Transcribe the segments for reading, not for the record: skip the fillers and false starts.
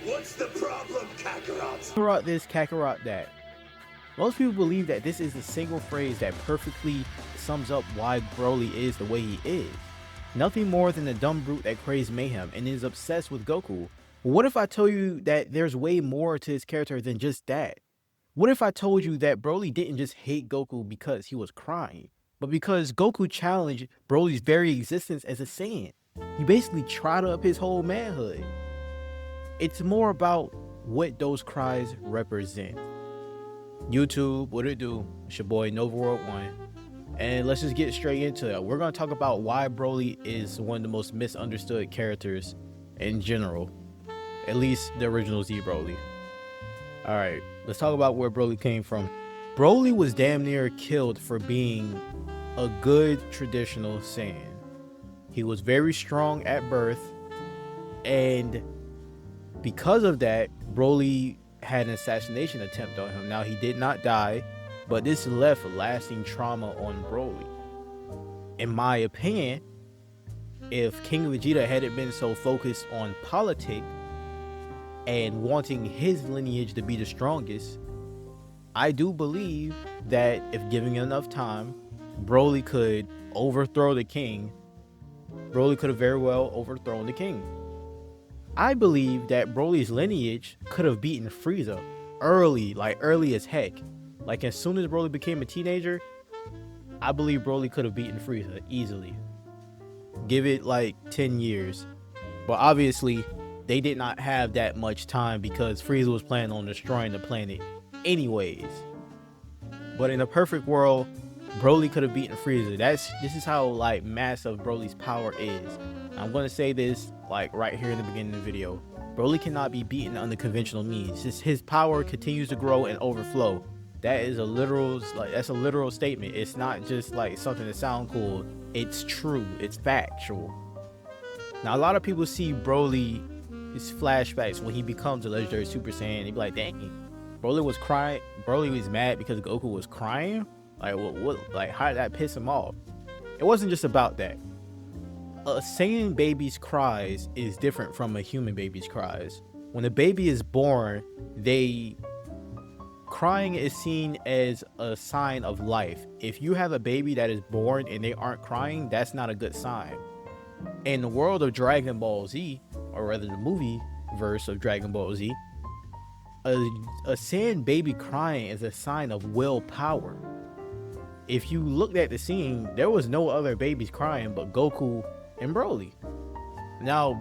What's the problem, Kakarot? Kakarot this, Kakarot that. Most people believe that this is a single phrase that perfectly sums up why Broly is the way he is. Nothing more than a dumb brute that craves mayhem and is obsessed with Goku. What if I told you that there's way more to his character than just that? What if I told you that Broly didn't just hate Goku because he was crying, but because Goku challenged Broly's very existence as a Saiyan? He basically tried up his whole manhood. It's more about what those cries represent. YouTube, what it do? It's your boy Nova World 1. And let's just get straight into it. We're going to talk about why Broly is one of the most misunderstood characters in general. At least the original Z Broly. Alright, let's talk about where Broly came from. Broly was damn near killed for being a good traditional Saiyan. He was very strong at birth, and because of that, Broly had an assassination attempt on him. Now, he did not die, but this left lasting trauma on Broly. In my opinion, if King Vegeta hadn't been so focused on politics and wanting his lineage to be the strongest, I do believe that if given enough time, Broly could overthrow the king. Broly could have very well overthrown the king. I believe that Broly's lineage could have beaten Frieza early, like early as heck. Like as soon as Broly became a teenager, I believe Broly could have beaten Frieza easily. Give it like 10 years. But obviously, they did not have that much time because Frieza was planning on destroying the planet anyways. But in a perfect world, Broly could have beaten Frieza. This is how like massive Broly's power is. I'm gonna say this like right here in the beginning of the video. Broly cannot be beaten under conventional means. His power continues to grow and overflow. That is a literal, that's a literal statement. It's not just like something that sounds cool. It's true. It's factual. Now a lot of people see Broly, his flashbacks when he becomes a legendary Super Saiyan. They be like, dang, Broly was crying. Broly was mad because Goku was crying. Like what? Like how did that piss him off? It wasn't just about that. A Saiyan baby's cries is different from a human baby's cries. When a baby is born, crying is seen as a sign of life. If you have a baby that is born and they aren't crying, that's not a good sign. In the world of Dragon Ball Z, or rather the movie verse of Dragon Ball Z, a Saiyan baby crying is a sign of willpower. If you looked at the scene, there was no other babies crying but Goku and Broly. Now, when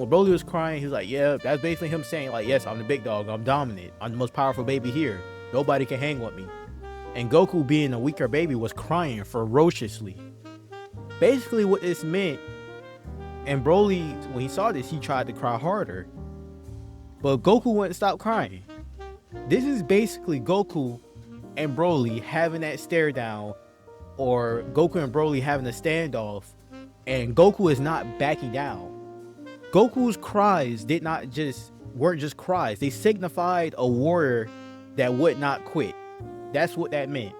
Broly was crying, he was like, yeah, that's basically him saying like, yes, I'm the big dog, I'm dominant, I'm the most powerful baby here, nobody can hang with me. And Goku, being a weaker baby, was crying ferociously. Basically what this meant, and Broly, when he saw this, he tried to cry harder, but Goku wouldn't stop crying. This is basically Goku and Broly having that stare down, or Goku and Broly having a standoff, and Goku is not backing down. Goku's cries weren't just cries. They signified a warrior that would not quit. That's what that meant.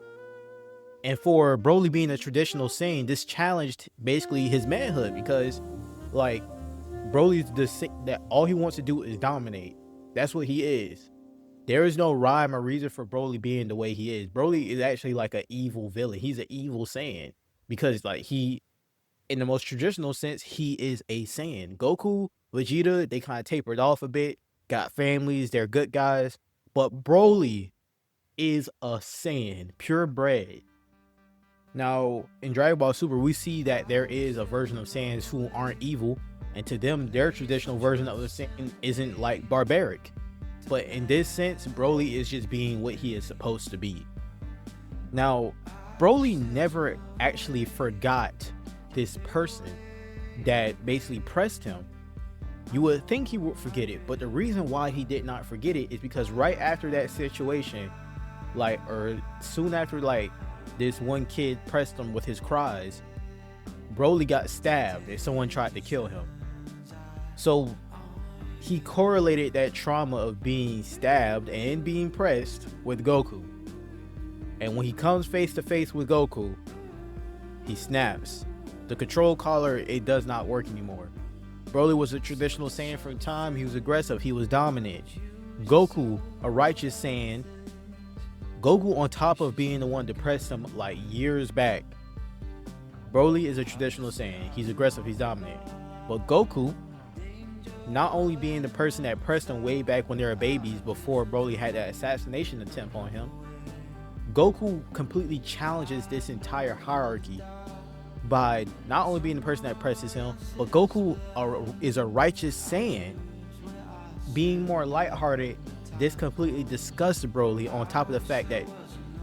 And for Broly being a traditional Saiyan, this challenged basically his manhood, because like Broly's that all he wants to do is dominate. That's what he is. There is no rhyme or reason for Broly being the way he is. Broly is actually like an evil villain. He's an evil Saiyan because like in the most traditional sense, he is a Saiyan. Goku, Vegeta, they kind of tapered off a bit, got families, they're good guys. But Broly is a Saiyan, purebred. Now, in Dragon Ball Super, we see that there is a version of Saiyans who aren't evil. And to them, their traditional version of the Saiyan isn't like barbaric. But in this sense, Broly is just being what he is supposed to be. Now, Broly never actually forgot this person that basically pressed him. You would think he would forget it, but the reason why he did not forget it is because right after that situation, or soon after this one kid pressed him with his cries, Broly got stabbed and someone tried to kill him. So he correlated that trauma of being stabbed and being pressed with Goku. And when he comes face to face with Goku, he snaps. The control collar, it does not work anymore. Broly was a traditional Saiyan from time. He was aggressive. He was dominant. Goku, a righteous Saiyan. Goku, on top of being the one to press him like years back, Broly is a traditional Saiyan. He's aggressive. He's dominant. But Goku, not only being the person that pressed him way back when they were babies before Broly had that assassination attempt on him, Goku completely challenges this entire hierarchy by not only being the person that presses him, but Goku is a righteous Saiyan. Being more lighthearted, this completely disgusts Broly, on top of the fact that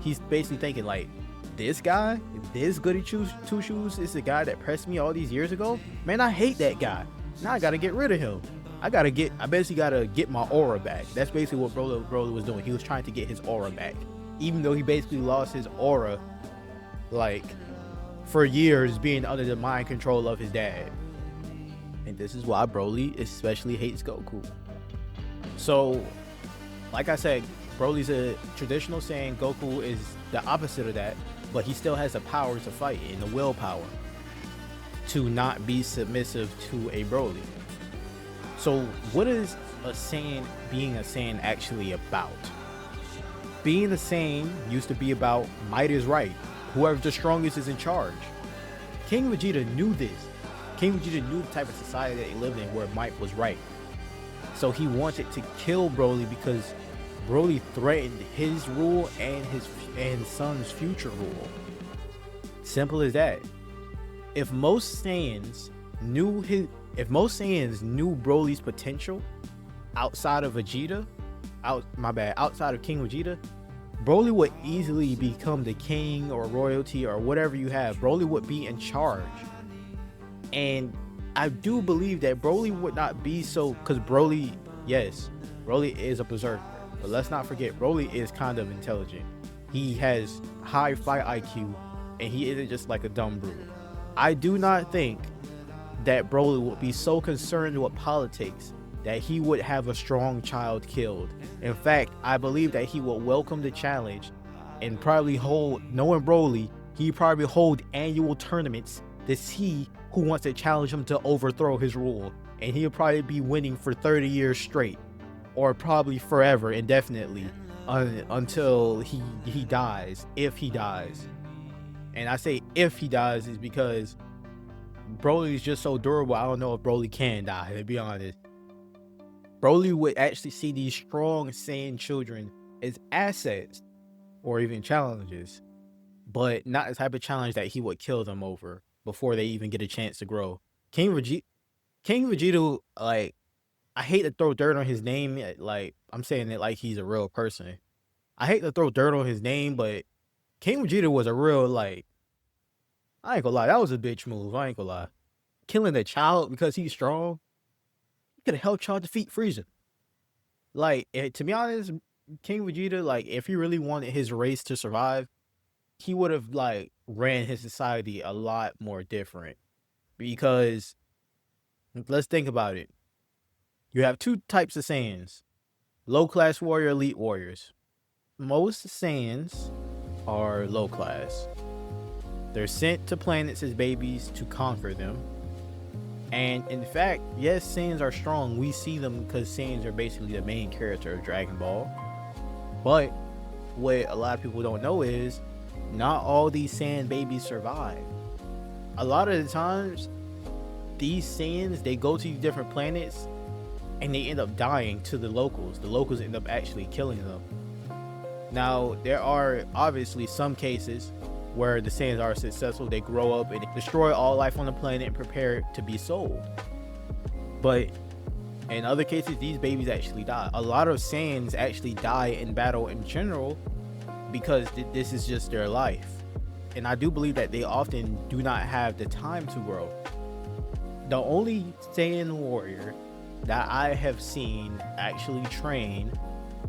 he's basically thinking like, this guy, this goody two shoes is the guy that pressed me all these years ago? Man, I hate that guy. Now I gotta get rid of him. I basically gotta get my aura back. That's basically what Broly was doing. He was trying to get his aura back. Even though he basically lost his aura, like, for years being under the mind control of his dad. And this is why Broly especially hates Goku. So, like I said, Broly's a traditional Saiyan. Goku is the opposite of that, but he still has the power to fight and the willpower to not be submissive to a Broly. So what is being a Saiyan actually about? Being a Saiyan used to be about might is right. Whoever's the strongest is in charge. King Vegeta knew this. King Vegeta knew the type of society that he lived in where might was right. So he wanted to kill Broly because Broly threatened his rule and his son's future rule. Simple as that. If most Saiyans knew Broly's potential outside of Vegeta, outside of King Vegeta, Broly would easily become the king or royalty or whatever you have. Broly would be in charge. And I do believe that Broly would not be so, because Broly is a berserker. But let's not forget, Broly is kind of intelligent. He has high fight IQ, and he isn't just like a dumb brute. I do not think that Broly would be so concerned with politics that he would have a strong child killed. In fact, I believe that he will welcome the challenge and probably knowing Broly, he probably hold annual tournaments to see who wants to challenge him to overthrow his rule. And he'll probably be winning for 30 years straight, or probably forever, indefinitely, until he dies, if he dies. And I say if he dies is because Broly is just so durable. I don't know if Broly can die, to be honest. Broly would actually see these strong Saiyan children as assets or even challenges, but not the type of challenge that he would kill them over before they even get a chance to grow. King Vegeta, like, I hate to throw dirt on his name. Like, I'm saying it like he's a real person. I hate to throw dirt on his name, but King Vegeta was a real, like, I ain't gonna lie, that was a bitch move. I ain't gonna lie. Killing a child because he's strong. He could have helped y'all defeat Frieza. Like, to be honest, King Vegeta, like, if he really wanted his race to survive, he would have, like, ran his society a lot more different. Because, let's think about it. You have two types of Saiyans. Low-class warrior, elite warriors. Most Saiyans are low-class. They're sent to planets as babies to conquer them. And in fact, yes, Saiyans are strong. We see them because Saiyans are basically the main character of Dragon Ball. But what a lot of people don't know is not all these Saiyan babies survive. A lot of the times, these Saiyans, they go to these different planets and they end up dying to the locals. The locals end up actually killing them. Now, there are obviously some cases where the Saiyans are successful. They grow up and destroy all life on the planet and prepare to be sold. But in other cases, these babies actually die. A lot of Saiyans actually die in battle in general because this is just their life. And I do believe that they often do not have the time to grow. The only Saiyan warrior that I have seen actually train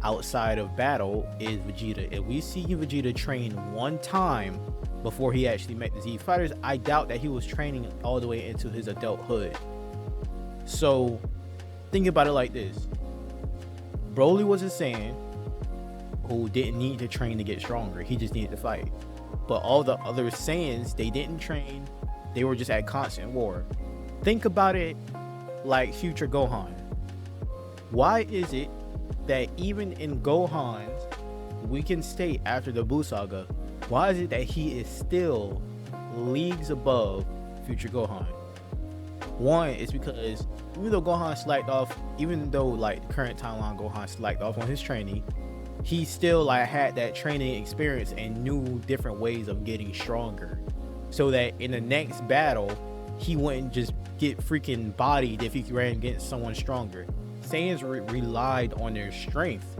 outside of battle is Vegeta. If we see Vegeta train one time before he actually met the Z Fighters, I doubt that he was training all the way into his adulthood. So think about it like this. Broly was a Saiyan who didn't need to train to get stronger. He just needed to fight. But all the other Saiyans, they didn't train. They were just at constant war. Think about it like future Gohan? Why is it that even in Gohan's weakened state after the Buu Saga, why is it that he is still leagues above future Gohan? One is because even though Gohan slacked off, even though like current timeline Gohan slacked off on his training, he still like had that training experience and knew different ways of getting stronger, so that in the next battle he wouldn't just get freaking bodied if he ran against someone stronger. Saiyans relied on their strength.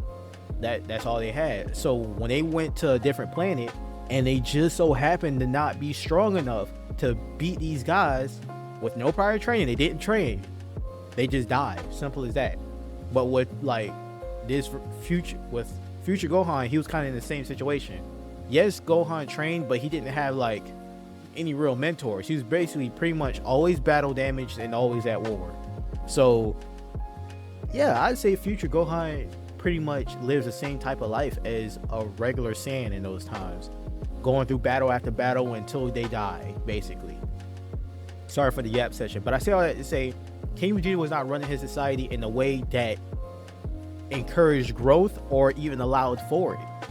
That's all they had. So when they went to a different planet and they just so happened to not be strong enough to beat these guys with no prior training, they didn't train, they just died. Simple as that. But with like this future Gohan, he was kind of in the same situation. Yes, Gohan trained, but he didn't have like any real mentors. He was basically pretty much always battle damaged and always at war. So yeah, I'd say future Gohan pretty much lives the same type of life as a regular Saiyan in those times, going through battle after battle until they die, basically. Sorry for the yap session, but I say all that to say King Vegeta was not running his society in a way that encouraged growth or even allowed for it.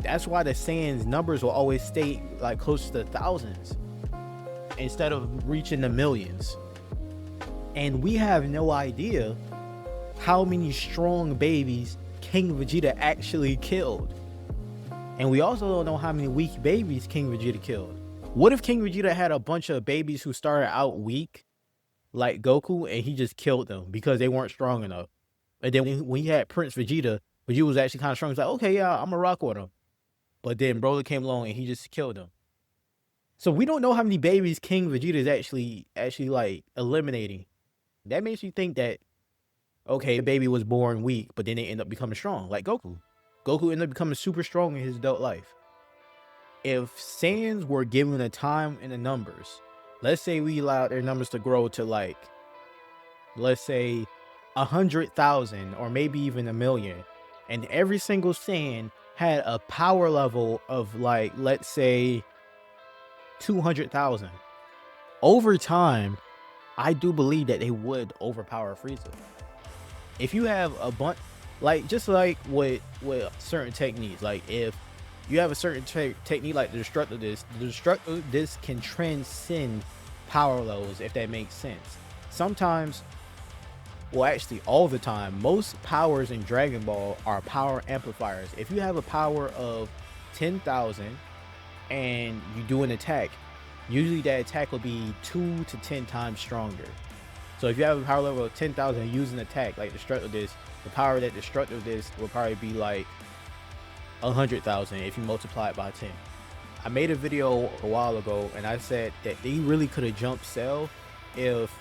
That's why the Saiyans numbers will always stay like close to the thousands instead of reaching the millions. And we have no idea how many strong babies King Vegeta actually killed. And we also don't know how many weak babies King Vegeta killed. What if King Vegeta had a bunch of babies who started out weak, like Goku, and he just killed them because they weren't strong enough? And then when he had Prince Vegeta, Vegeta was actually kind of strong. He's like, okay, yeah, I'm gonna rock with him. But then Broly came along and he just killed him. So we don't know how many babies King Vegeta is actually like eliminating. That makes you think that, okay, the baby was born weak, but then they end up becoming strong, like Goku. Goku ended up becoming super strong in his adult life. If Saiyans were given a time and the numbers, let's say we allowed their numbers to grow to like, let's say 100,000 or maybe even 1,000,000, and every single Saiyan had a power level of like, let's say 200,000. Over time, I do believe that they would overpower Frieza. If you have a bunch, like just like with certain techniques, like if you have a certain technique like the destructive disc can transcend power levels, if that makes sense. Sometimes, well actually all the time, most powers in Dragon Ball are power amplifiers. If you have a power of 10,000 and you do an attack, usually that attack will be 2 to 10 times stronger. So if you have a power level of 10,000 and use an attack like destructive disc, the power of that destructive disc will probably be like 100,000 if you multiply it by 10. I made a video a while ago and I said that they really could have jumped Cell if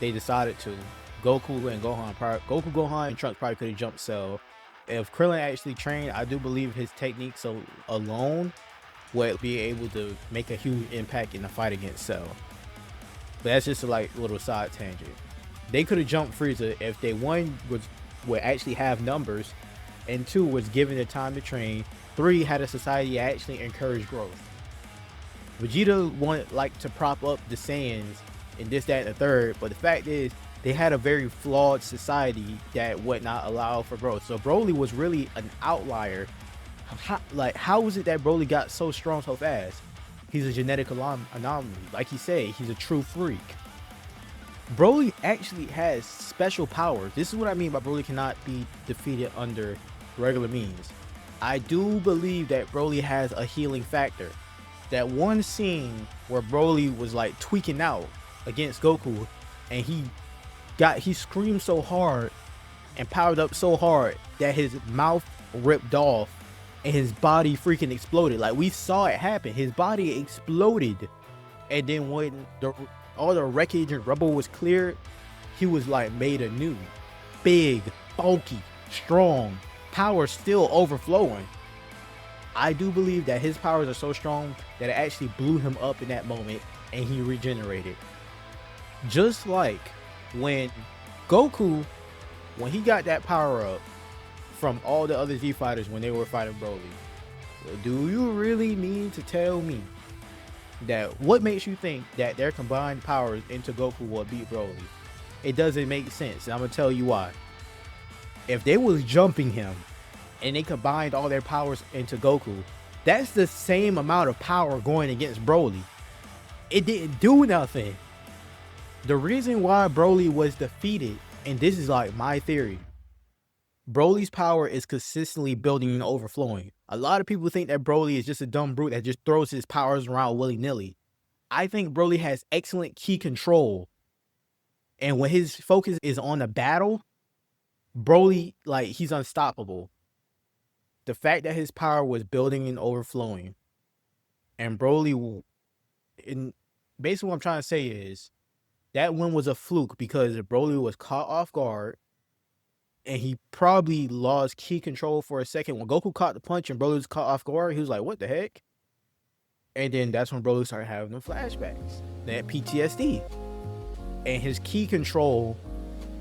they decided to. Goku, Gohan, and Trunks probably could have jumped Cell. If Krillin actually trained, I do believe his techniques alone would be able to make a huge impact in the fight against Cell. But that's just a like little side tangent. They could have jumped Frieza if they would actually have numbers, and 2 was given the time to train, 3 had a society that actually encouraged growth. Vegeta wanted like to prop up the Saiyans and this, that, and the third, but the fact is they had a very flawed society that would not allow for growth. So Broly was really an outlier. How was it that Broly got so strong so fast? He's a genetic anomaly. Like he said, he's a true freak. Broly actually has special powers. This is what I mean by Broly cannot be defeated under regular means. I do believe that Broly has a healing factor. That one scene where Broly was like tweaking out against Goku and he screamed so hard and powered up so hard that his mouth ripped off and his body freaking exploded. Like we saw it happen. His body exploded, and then when all the wreckage and rubble was cleared, he was like made anew. Big, bulky, strong, power still overflowing. I do believe that his powers are so strong that it actually blew him up in that moment and he regenerated. Just like when Goku, when he got that power up from all the other Z fighters when they were fighting Broly, do you really mean to tell me that what makes you think that their combined powers into Goku will beat Broly? It doesn't make sense, and I'm gonna tell you why. If they was jumping him and they combined all their powers into Goku, that's the same amount of power going against Broly. It didn't do nothing. The reason why Broly was defeated, and this is like my theory, Broly's power is consistently building and overflowing. A lot of people think that Broly is just a dumb brute that just throws his powers around willy-nilly. I think Broly has excellent ki control. And when his focus is on the battle, Broly, like, he's unstoppable. The fact that his power was building and overflowing, and Broly, and basically what I'm trying to say is, that win was a fluke because Broly was caught off guard, and he probably lost ki control for a second. When Goku caught the punch and Broly was caught off guard, he was like, what the heck? And then that's when Broly started having the flashbacks, that PTSD. And his ki control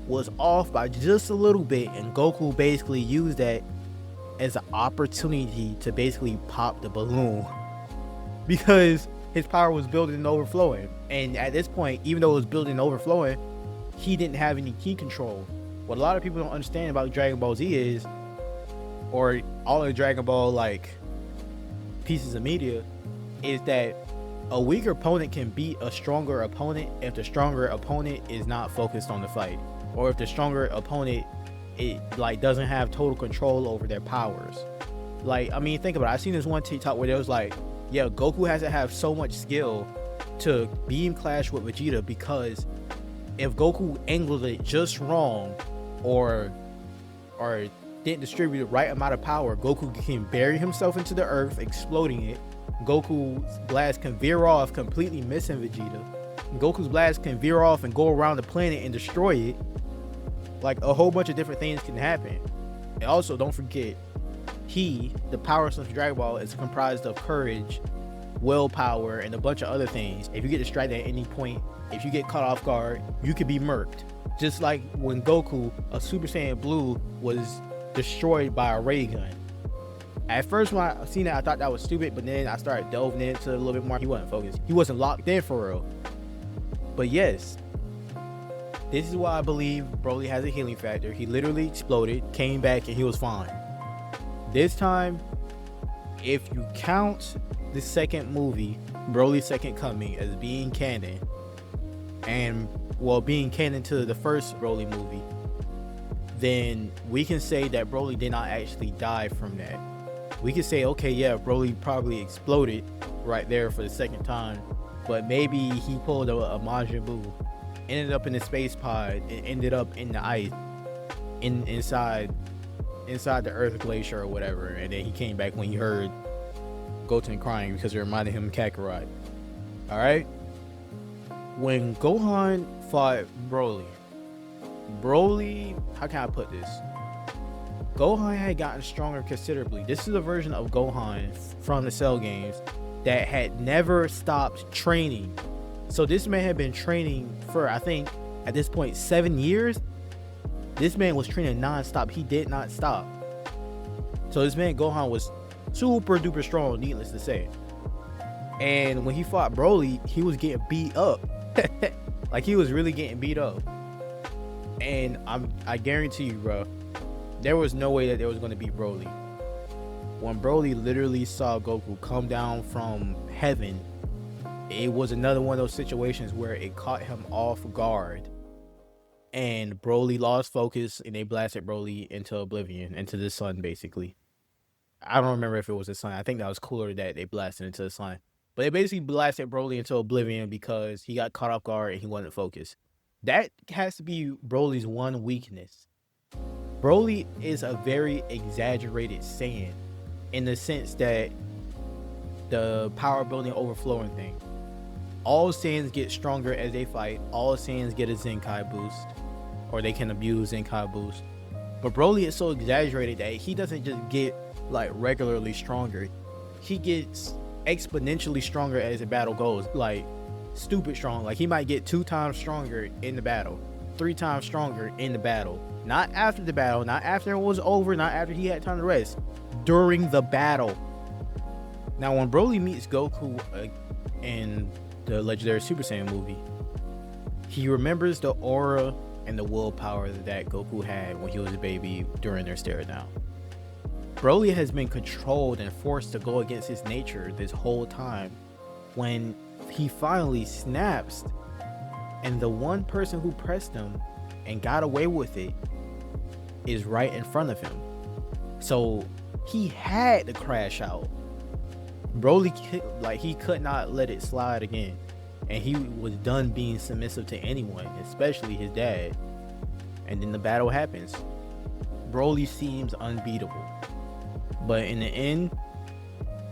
was off by just a little bit, and Goku basically used that as an opportunity to basically pop the balloon because his power was building and overflowing. And at this point, even though it was building and overflowing, he didn't have any ki control. What a lot of people don't understand about Dragon Ball Z is, or all of the Dragon Ball like pieces of media, is that a weaker opponent can beat a stronger opponent if the stronger opponent is not focused on the fight, or if the stronger opponent doesn't have total control over their powers. Like, I mean, think about it. I seen this one TikTok where there was like, yeah, Goku has to have so much skill to beam clash with Vegeta, because if Goku angled it just wrong, or didn't distribute the right amount of power, Goku can bury himself into the earth, exploding it. Goku's blast can veer off, completely missing Vegeta. Goku's blast can veer off and go around the planet and destroy it. Like, a whole bunch of different things can happen. And also, don't forget, the power source of Dragon Ball is comprised of courage, willpower, and a bunch of other things. If you get distracted at any point, if you get caught off guard, you could be murked. Just like when Goku, a Super Saiyan Blue, was destroyed by a ray gun. At first, when I seen that, I thought that was stupid, but then I started delving into it a little bit more. He wasn't focused. He wasn't locked in for real. But yes, this is why I believe Broly has a healing factor. He literally exploded, came back, and he was fine. This time, if you count the second movie, Broly's Second Coming, as being canon, and, well, being canon to the first Broly movie, then we can say that Broly did not actually die from that. We could say, okay, yeah, Broly probably exploded right there for the second time, but maybe he pulled a Majin Buu, ended up in the space pod, and ended up in the ice, inside the Earth Glacier or whatever, and then he came back when he heard Goten crying because it reminded him of Kakarot. All right, when Gohan fought Broly, how can I put this? Gohan had gotten stronger considerably. This is a version of Gohan from the Cell games that had never stopped training. So this man had been training for, I think, at this point, 7 years. This man was training non-stop. He did not stop. So this man Gohan was super duper strong, needless to say. And when he fought Broly, he was getting beat up. Like, he was really getting beat up. And I guarantee you, bro, there was no way that there was going to beat Broly. When Broly literally saw Goku come down from heaven, it was another one of those situations where it caught him off guard. And Broly lost focus, and they blasted Broly into oblivion, into the sun, basically. I don't remember if it was the sun. I think that was cooler that they blasted into the sun. But they basically blasted Broly into oblivion because he got caught off guard and he wasn't focused. That has to be Broly's one weakness. Broly is a very exaggerated Saiyan in the sense that the power building overflowing thing. All Saiyans get stronger as they fight. All Saiyans get a Zenkai boost, or they can abuse Zenkai boost. But Broly is so exaggerated that he doesn't just get like regularly stronger. He gets exponentially stronger as the battle goes, like stupid strong. Like, he might get 2 times stronger in the battle, 3 times stronger in the battle. Not after the battle, not after it was over, not after he had time to rest. During the battle. Now, when Broly meets Goku in the legendary Super Saiyan movie, he remembers the aura and the willpower that Goku had when he was a baby during their stare down. Broly has been controlled and forced to go against his nature this whole time. When he finally snaps, and the one person who pressed him and got away with it is right in front of him. So he had to crash out. Broly, he could not let it slide again. And he was done being submissive to anyone, especially his dad. And then the battle happens. Broly seems unbeatable. But in the end,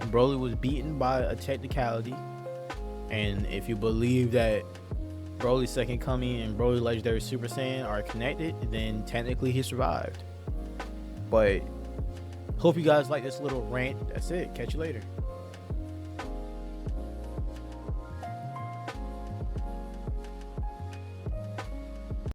Broly was beaten by a technicality. And if you believe that Broly's second coming and Broly Legendary Super Saiyan are connected, then technically he survived. But hope you guys like this little rant. That's it. Catch you later.